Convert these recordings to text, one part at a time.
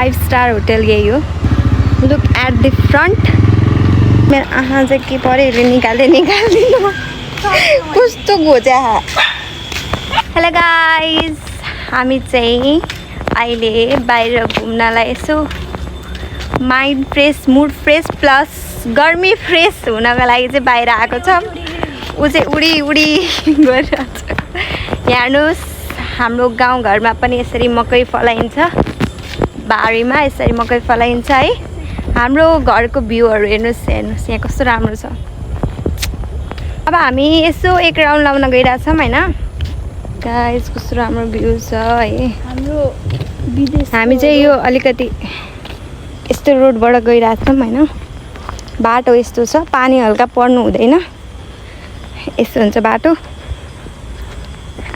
Five-star hotel यही हो। Look at the front. मेरो आँखा चाहिँ के पऱ्यो निकाल्दिनु कस्तो घोचा। हेलो गाइज, हामी चाहिँ अहिले बाहिर घुम्नलाई यसो mind fresh, mood fresh plus गर्मी फ्रेस हुनको लागि चाहिँ बाहिर आएको छ। ऊ चाहिँ उडी गरिरहेको छ। हेर्नुहोस्, हाम्रो गाउँघरमा पनि यसरी मकै फलाइन्छ, बारीमा यसरी मकै फलाइन्छ है। हाम्रो घरको भ्यूहरू हेर्नुहोस् यहाँ कस्तो राम्रो छ। अब हामी यसो एक राउन्ड लाउन गइरहेछौँ होइन गाइस, कस्तो राम्रो भ्यू छ है। हामी चाहिँ यो अलिकति यस्तो रोडबाट गइरहेछौँ होइन। बाटो यस्तो छ, पानी हल्का पर्नु हुँदैन, यस्तो हुन्छ बाटो।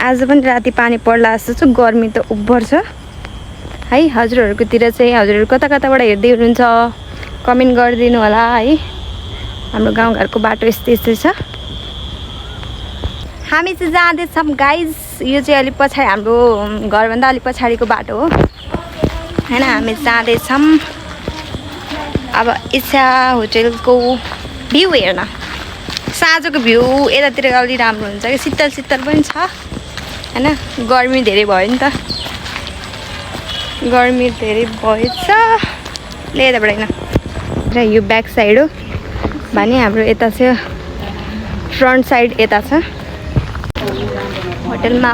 आज पनि राति पानी पर्ला जस्तो छ, गर्मी त उब्बर छ है। हजुरहरूकोतिर चाहिँ हजुरहरू कता कताबाट हेर्दै हुनुहुन्छ कमेन्ट गरिदिनु होला है। हाम्रो गाउँघरको बाटो यस्तै छ। हामी चाहिँ जाँदैछौँ गाइज। यो चाहिँ अलिक पछाडि, हाम्रो घरभन्दा अलिक पछाडिको बाटो हो होइन। हामी जाँदैछौँ अब इच्छा होटलको भ्यू हेर्न। साँझको भ्यू यतातिर अलि राम्रो हुन्छ कि, शीतल शीतल पनि छ होइन। गर्मी धेरै भयो नि त, गर्मी धेरै भएछ। ले यताबाट होइन र यो ब्याक साइड हो भने हाम्रो यता चाहिँ फ्रन्ट साइड यता छ। होटलमा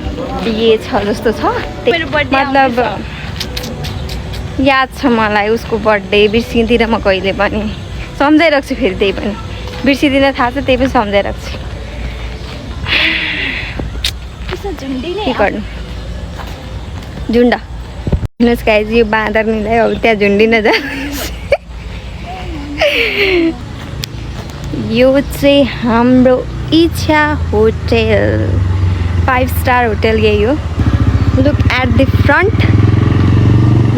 ये छ जस्तो छ, मतलब याद छ मलाई उसको बर्थडे। बिर्सिँदिनँ म कहिले पनि, सम्झाइराख्छु फेरि त्यही पनि। बिर्सिँदिनँ थाहा छ, त्यही पनि सम्झाइराख्छु। के गर्नु, झुन्ड हेर्नुहोस् गाइज, यो बाँदर्नीलाई अब त्यहाँ झुन्डिन जानुहोस्। यो चाहिँ हाम्रो इच्छा होटल, 5-स्टार होटल यही हो। लुक एट द फ्रन्ट,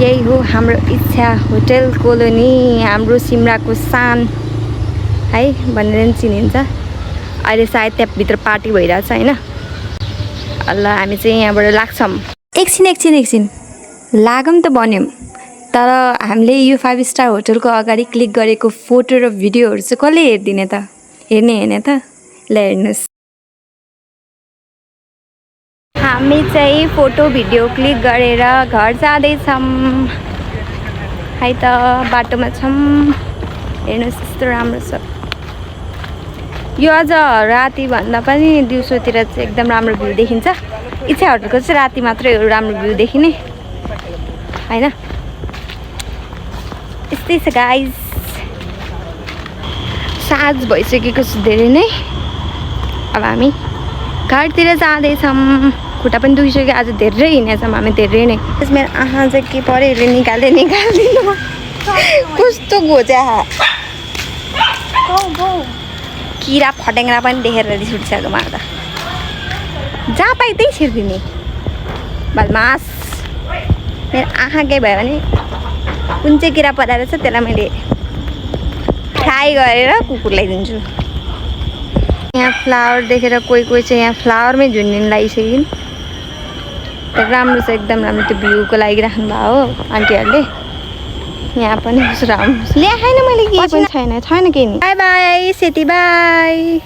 यही हो हाम्रो इच्छा होटल कोलोनी, हाम्रो सिमराको सान है भनेर नि चिनिन्छ। अहिले सायद त्यहाँभित्र पार्टी भइरहेछ होइन। ल हामी चाहिँ यहाँबाट लाग्छौँ। एकछिन लागौँ त बन्यौँ, तर हामीले यो 5-स्टार होटलको अगाडि क्लिक गरेको फोटो र भिडियोहरू चाहिँ कसले हेरिदिने त, हेर्ने त। ल हेर्नुहोस्, हामी चाहिँ फोटो भिडियो क्लिक गरेर घर जाँदैछौँ है त। बाटोमा छौँ, हेर्नुहोस् यस्तो राम्रो छ। यो अझ रातिभन्दा पनि दिउँसोतिर चाहिँ एकदम राम्रो भ्यू देखिन्छ। इच्छा होटलको चाहिँ राति मात्रै राम्रो भ्यू देखिने होइन। यस्तै छ गाइज। साँझ भइसकेको छ धेरै नै। अब हामी घरतिर जाँदैछौँ। खुट्टा पनि दुखिसक्यो, आज धेरै हिँडेछौँ हामी, धेरै नै। मेरो आँखा चाहिँ के पऱ्यो निकाल्दिनु कस्तो घोचा। किरा फट्याङ्ग्रा पनि देखेर रिस उठिसक्यो मलाई त। जहाँ पाइ त्यही छिर्दिने बदमास। मेरो आँखा केही भयो भने कुन चाहिँ किरा पराएर छ त्यसलाई मैले फ्राई गरेर कुकुरलाई दिन्छु। यहाँ फ्लावर देखेर कोही चाहिँ यहाँ फ्लावरमै झुन्डिन लागिसकिन्। राम्रो छ, एकदम राम्रो। त्यो भ्यूको लागि राख्नु भयो हो आन्टीहरूले। यहाँ पनि कस्तो राम्रो ल्याएन मैले, केही पनि छैन केही नि। बाई बाई सेती, बाई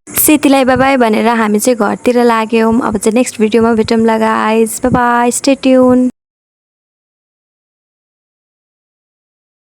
सेतीलाई बाई बाई भनेर हामी चाहिँ घरतिर लाग्यौँ। अब चाहिँ नेक्स्ट भिडियोमा भेटौँला guys, bye bye, stay tune.